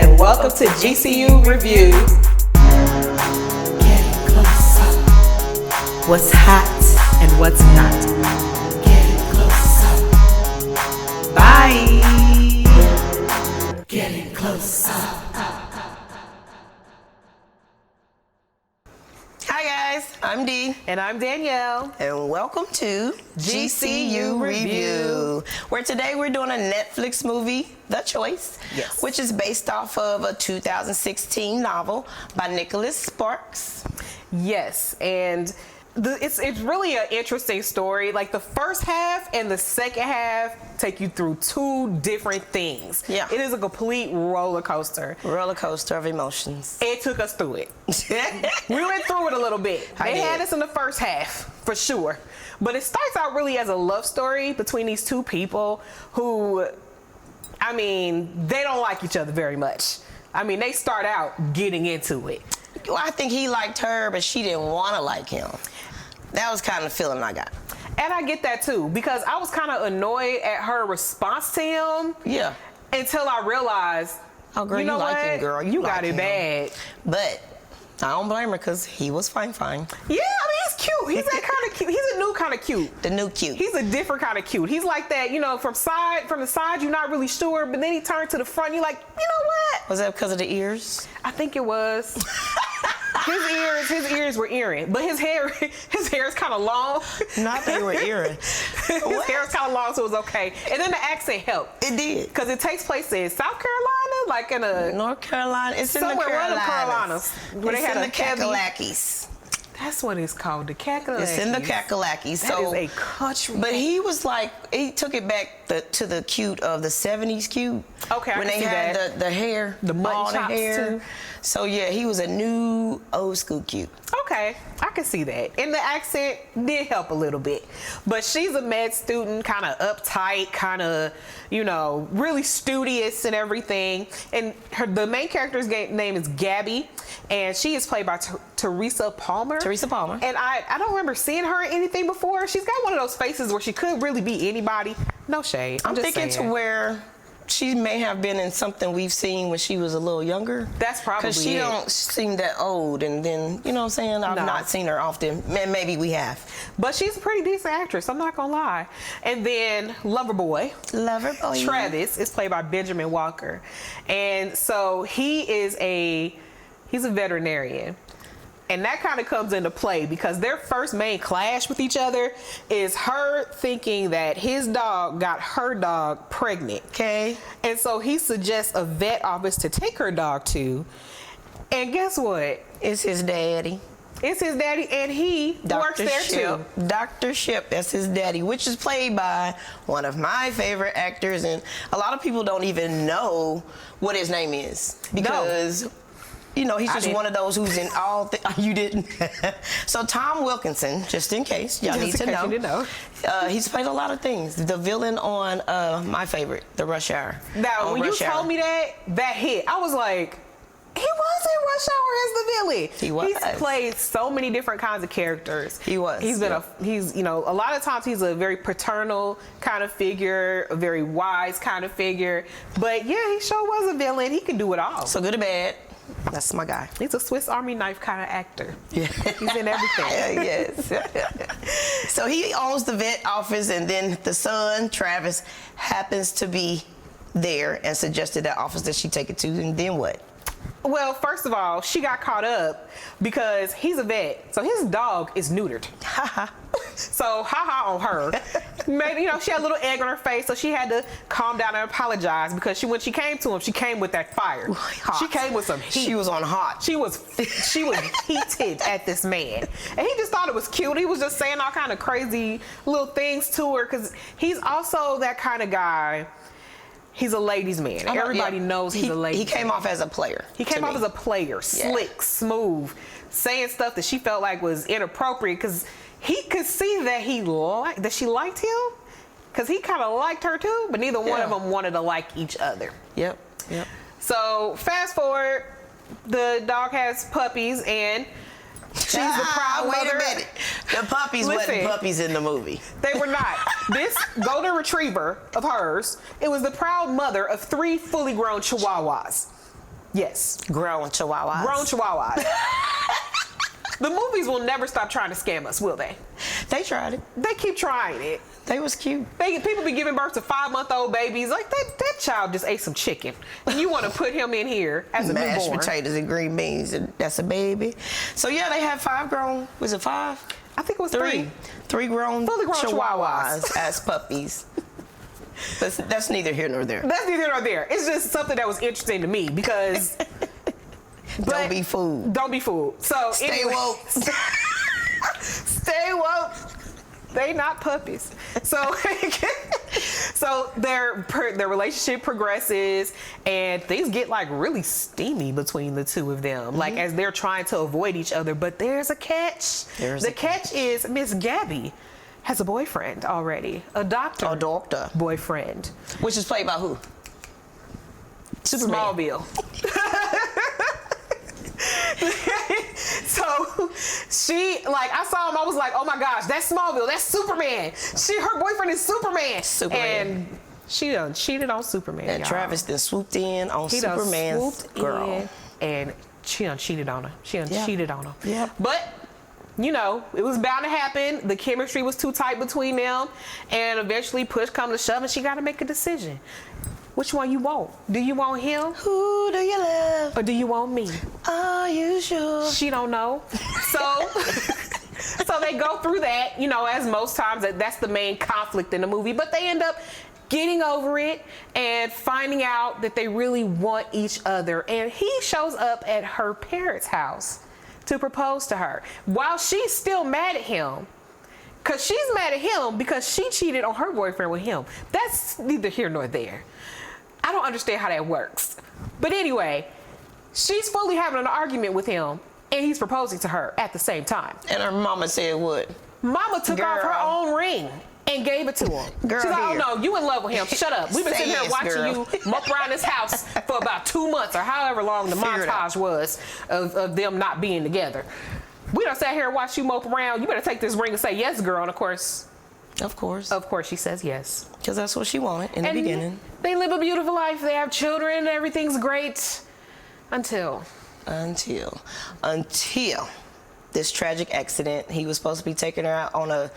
and welcome to GCU Review. Getting closer. What's hot and what's not. Getting closer. Bye. Getting closer. Hi guys, I'm Dee. And I'm Danielle. And welcome to GCU Review, where today we're doing a Netflix movie, The Choice, Yes. which is based off of a 2016 novel by Nicholas Sparks. Yes, and it's really an interesting story. Like the first half and the second half take you through two different things. Yeah. It is a complete roller coaster. Roller coaster of emotions. It took us through it. We went through it a little bit. They had us in the first half, for sure. But it starts out really as a love story between these two people who, I mean, they don't like each other very much. I mean, they start out getting into it. Well, I think he liked her, but she didn't want to like him. That was kind of the feeling I got. And I get that too, because I was kind of annoyed at her response to him. Yeah. Until I realized, Oh, girl, you know like what? him, girl. You like got it him. bad. But I don't blame her because he was fine. Yeah, I mean, he's cute. He's that kind of cute. He's a new kind of cute. The new cute. He's a different kind of cute. He's like that, you know, from the side, you're not really sure, but then he turned to the front, you're like, you know what? Was that because of the ears? I think it was. His ears were earring, but his hair is kind of long. Not they were earring. His hair is kind of long, so it was okay. And then the accent helped. It did. Because it takes place in South Carolina, like in a North Carolina. It's in the somewhere around the Carolinas. Where It's they had in a the heavy. Kakalakis. That's what it's called, the Kakalakis. It's in the Kakalakis. That So, is a country. but he was like, he took it back to the cute of the 70s cute. Okay, I when can they see had that. the hair, The mutton all the chops, hair. too. So yeah, he was a new old school cute. Okay, I can see that. And the accent did help a little bit. But she's a med student, kind of uptight, kind of, you know, really studious and everything. And the main character's name is Gabby, and she is played by Teresa Palmer. Teresa Palmer. And I don't remember seeing her in anything before. She's got one of those faces where she could really be anybody. No shade. I'm just thinking saying. to where she may have been in something we've seen when she was a little younger. That's probably Because she it. don't seem that old, and then, you know what I'm saying? I've No. not seen her often. Maybe we have. But she's a pretty decent actress, I'm not gonna lie. And then Loverboy, Love her. Oh, Travis, is played by Benjamin Walker. And so he's a veterinarian. And that kind of comes into play because their first main clash with each other is her thinking that his dog got her dog pregnant. Okay. And so he suggests a vet office to take her dog to. And guess what? It's his daddy. It's his daddy, and he works there too. Dr. Ship, that's his daddy, which is played by one of my favorite actors. And a lot of people don't even know what his name is because... You know, he's just one of those who's in all. You didn't. So Tom Wilkinson, just in case y'all need to know. You didn't know. He's played a lot of things. The villain on my favorite, The Rush Hour. Now, when you told me that hit, I was like, he was in Rush Hour as the villain. He was. He's played so many different kinds of characters. He was. He's been you know, a lot of times he's a very paternal kind of figure, a very wise kind of figure. But yeah, he sure was a villain. He can do it all. So good or bad. That's my guy. He's a Swiss Army knife kind of actor. Yeah. He's in everything. Yes. So he owns the vet office, and then the son, Travis, happens to be there and suggested that office that she take it to. And then what? Well, first of all, she got caught up because he's a vet, so his dog is neutered. So, on her. Maybe, you know, she had a little egg on her face, so she had to calm down and apologize because when she came to him, she came with that fire. Hot. She came with some heat. She was on hot. She was heated at this man, and he just thought it was cute. He was just saying all kind of crazy little things to her because he's also that kind of guy. He's a ladies' man. Everybody knows he's a ladies' man. He came off as a player. He came off as a player, slick, smooth, saying stuff that she felt like was inappropriate because he could see that she liked him because he kind of liked her too, but neither one of them wanted to like each other. Yep. So fast forward, the dog has puppies and she's the proud mother. Wait a minute. The puppies wasn't puppies in the movie. They were not. This golden retriever of hers, it was the proud mother of 3 fully grown chihuahuas. Yes. Grown chihuahuas. Grown chihuahuas. The movies will never stop trying to scam us, will they? They tried it. They keep trying it. They was cute. People be giving birth to 5-month-old babies. Like, that child just ate some chicken. And you want to put him in here as a mashed newborn. potatoes and green beans, and that's a baby. So yeah, they had 5 grown. Was it 5? I think it was 3. 3 grown, Fully grown chihuahuas as puppies. But that's neither here nor there. That's neither nor there. It's just something that was interesting to me because... Don't be fooled. Don't be fooled. So Stay anyway, woke. Stay woke. They not puppies. So, so their relationship progresses, and things get like really steamy between the two of them. Like as they're trying to avoid each other. But there's a catch. The catch is Miss Gabby has a boyfriend already, a doctor boyfriend, which is played by who? Superman. Smallville. So she, like, I saw him, I was like, oh my gosh, that's Smallville, that's Superman. Her boyfriend is Superman. And she done cheated on Superman. And y'all. Travis then swooped in on Superman's girl. And she done cheated on him. She done cheated on him. Yeah. But, you know, it was bound to happen. The chemistry was too tight between them. And eventually push come to shove and she got to make a decision. Which one you want? Do you want him? Who do you love? Or do you want me? Are you sure? She don't know. So, so they go through that, you know, as most times that's the main conflict in the movie. But they end up getting over it and finding out that they really want each other. And he shows up at her parents' house to propose to her while she's still mad at him. Because she's mad at him because she cheated on her boyfriend with him. That's neither here nor there. I don't understand how that works. But anyway, she's fully having an argument with him and he's proposing to her at the same time. And her mama said what? Mama took off her own ring and gave it to him. Girl, she's like, oh no, you in love with him. Shut up. We've been sitting here watching you mope around this house for about 2 months or however long the montage was of them not being together. We done sat here and watched you mope around. You better take this ring and say yes, girl. And of course, she says yes. Because that's what she wanted in the beginning. They live a beautiful life. They have children. Everything's great. Until this tragic accident. He was supposed to be taking her out on a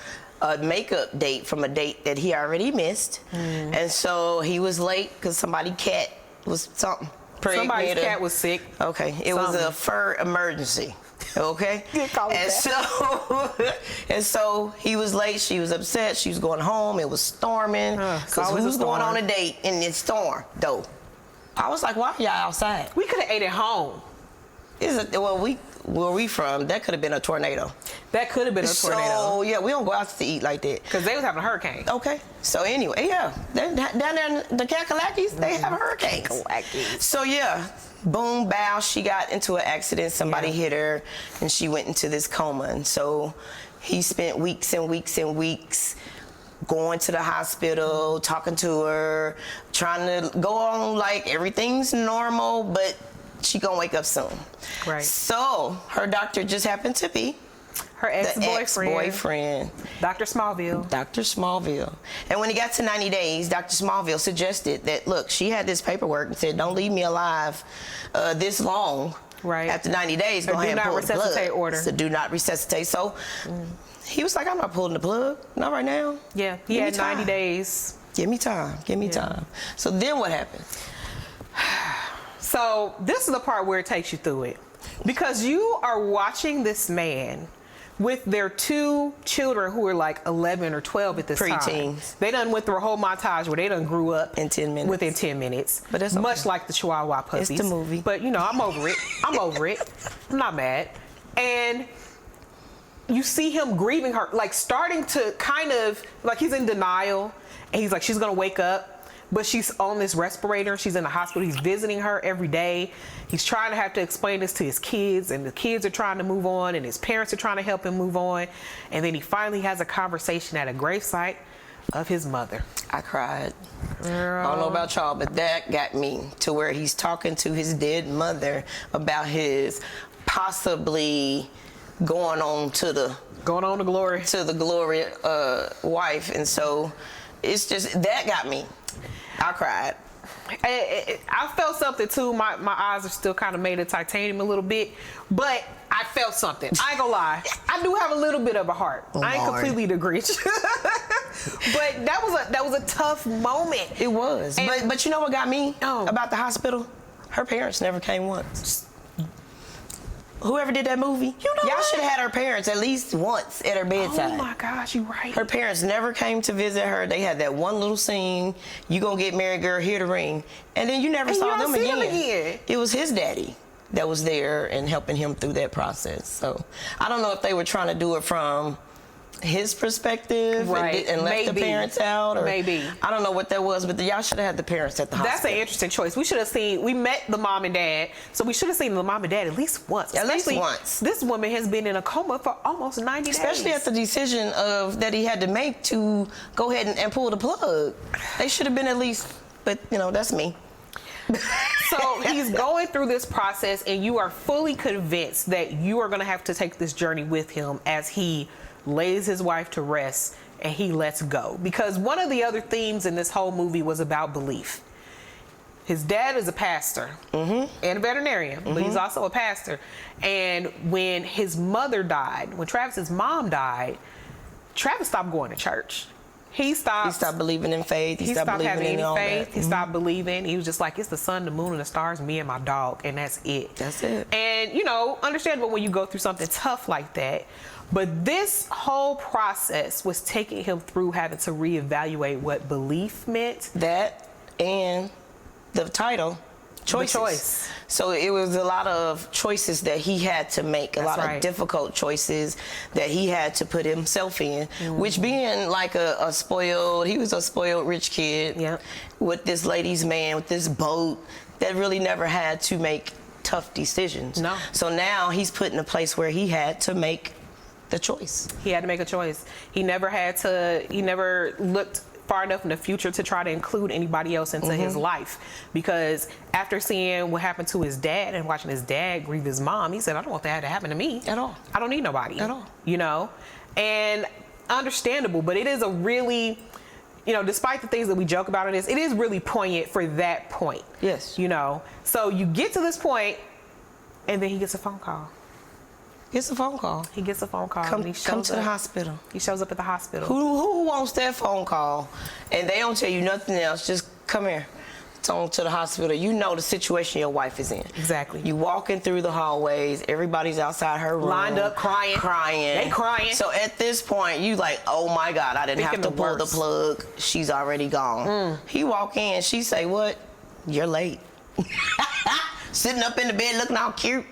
makeup date from a date that he already missed. And so he was late because somebody's cat was something. Somebody's cat was sick. Okay. It was a fur emergency. Okay. And so he was late. She was upset. She was going home. It was storming. Because who's going on a date in this storm, though? I was like, why are y'all outside? We could have ate at home. Where we from, that could have been a tornado. That could have been a tornado. So, yeah, we don't go out to eat like that. Because they was having a hurricane. Okay. So, anyway, yeah. Down there in the Kakalakis, they have hurricanes. So, yeah. Boom, bow. She got into an accident. Somebody hit her, and she went into this coma. And so he spent weeks and weeks and weeks going to the hospital, talking to her, trying to go on like everything's normal, but she gonna wake up soon. Right. So her doctor just happened to be her ex-boyfriend. Dr. Smallville. And when he got to 90 days, Dr. Smallville suggested that, look, she had this paperwork and said, don't leave me alive this long. Right. After 90 days, go ahead and pull the plug. Do not resuscitate order. So do not resuscitate. So he was like, I'm not pulling the plug. Not right now. Yeah, he had 90 days. Give me time. Give me time. So then what happened? So this is the part where it takes you through it. Because you are watching this man with their 2 children who are like 11 or 12 at this time. Preteens. They done went through a whole montage where they done grew up in 10 minutes. Within 10 minutes. But that's okay. Much like the Chihuahua puppies. It's the movie. But you know, I'm over it. I'm over it. I'm not mad. And you see him grieving her, like starting to kind of, like he's in denial. And he's like, she's gonna wake up. But she's on this respirator. She's in the hospital. He's visiting her every day. He's trying to have to explain this to his kids, and the kids are trying to move on, and his parents are trying to help him move on. And then he finally has a conversation at a gravesite of his mother. I cried. Girl. I don't know about y'all, but that got me to where he's talking to his dead mother about his possibly going on to glory wife. And so it's just, that got me. I cried. I felt something too. My eyes are still kind of made of titanium a little bit, but I felt something. I ain't gonna lie. I do have a little bit of a heart. I ain't completely the Grinch. But that was a tough moment. It was. But you know what got me about the hospital? Her parents never came once. Whoever did that movie, y'all should have had her parents at least once at her bedside. Oh my gosh, you right. Her parents never came to visit her. They had that one little scene, you gonna get married, girl, hear the ring. And then you never saw them again. It was his daddy that was there and helping him through that process. So I don't know if they were trying to do it from his perspective and left the parents out, or maybe I don't know what that was, but y'all should have had the parents at the hospital. That's an interesting choice. We met the mom and dad, so we should have seen the mom and dad at least once. At least once. This woman has been in a coma for almost 90 days. Especially at the decision that he had to make to go ahead and pull the plug. They should have been at least, but that's me. So he's going through this process, and you are fully convinced that you are going to have to take this journey with him as he lays his wife to rest and he lets go. Because one of the other themes in this whole movie was about belief. His dad is a pastor and a veterinarian, but he's also a pastor. And when his mother died, when Travis's mom died, Travis stopped going to church. He stopped believing in faith. He stopped having any faith. He stopped believing. He was just like, it's the sun, the moon, and the stars, me and my dog, and that's it. That's it. And, understandable when you go through something tough like that. But this whole process was taking him through having to reevaluate what belief meant. That and the title, choices. The choice. So it was a lot of choices that he had to make, a lot of difficult choices that he had to put himself in, which being like he was a spoiled rich kid with this ladies' man, with this boat that really never had to make tough decisions. No. So now he's put in a place where he had to make the choice. He had to make a choice. He never looked far enough in the future to try to include anybody else into his life, because after seeing what happened to his dad and watching his dad grieve his mom, he said, I don't want that to happen to me at all. I don't need nobody at all. And understandable, but it is a really, despite the things that we joke about in this, it is really poignant for that point. Yes. So you get to this point, and then he gets a phone call. He gets a phone call. And he come to the hospital. He shows up at the hospital. Who wants that phone call? And they don't tell you nothing else. Just come here. To the hospital. You know the situation your wife is in. Exactly. You walking through the hallways. Everybody's outside her room. Lined up, crying. They crying. So at this point, you like, oh my God, I didn't have to pull the plug. She's already gone. He walk in. She say, what? You're late. Sitting up in the bed looking all cute.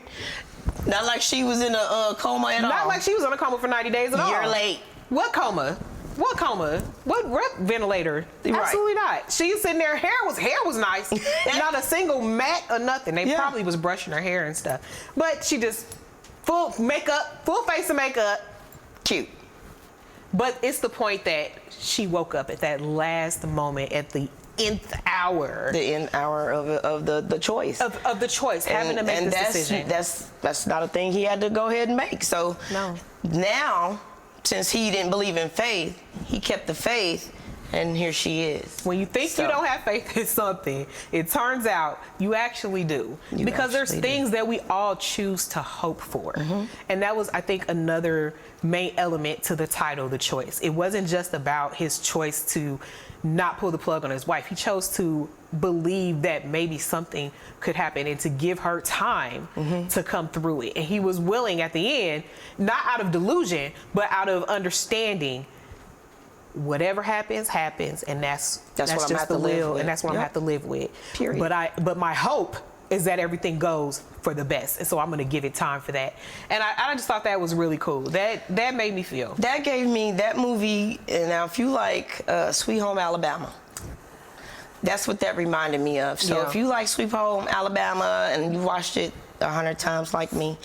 Not like she was in a coma at all. Not like she was on a coma for 90 days at all. You're late. What coma? What ventilator? Absolutely not. She's sitting there. Hair was nice. Not a single mat or nothing. They probably was brushing her hair and stuff. But she just full face of makeup. Cute. But it's the point that she woke up at that last moment at the nth hour. The nth hour of the choice. Of the choice, having to make this decision. That's not a thing he had to go ahead and make. So now, since he didn't believe in faith, he kept the faith, and here she is. When you think you don't have faith in something, it turns out you actually do. Because there's things that we all choose to hope for. And that was, I think, another main element to the title, The Choice. It wasn't just about his choice to not pull the plug on his wife. He chose to believe that maybe something could happen and to give her time to come through it. And he was willing at the end, not out of delusion, but out of understanding whatever happens, and that's just the will, and that's what I'm gonna have to live with. Period. But my hope is that everything goes for the best, and so I'm gonna give it time for that. And I just thought that was really cool. That made me feel. That gave me that movie. And now, if you like Sweet Home Alabama, that's what that reminded me of. So if you like Sweet Home Alabama and you watched it 100 times like me,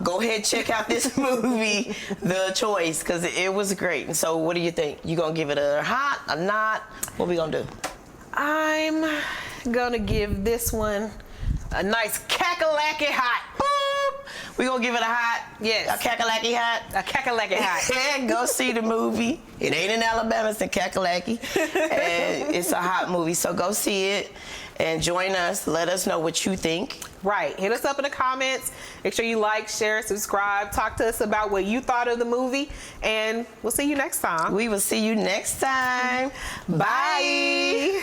go ahead, check out this movie, The Choice, because it was great. And so what do you think? You gonna give it a hot, a not? What we gonna do? I'm gonna give this one a nice cackalacky hot. We gonna give it a hot. Yes. A Kakalaki hot. A Kakalaki hot. And go see the movie. It ain't in Alabama, it's in Kakalaki. And it's a hot movie, so go see it and join us. Let us know what you think. Right. Hit us up in the comments. Make sure you like, share, subscribe. Talk to us about what you thought of the movie. And we'll see you next time. We will see you next time. Bye.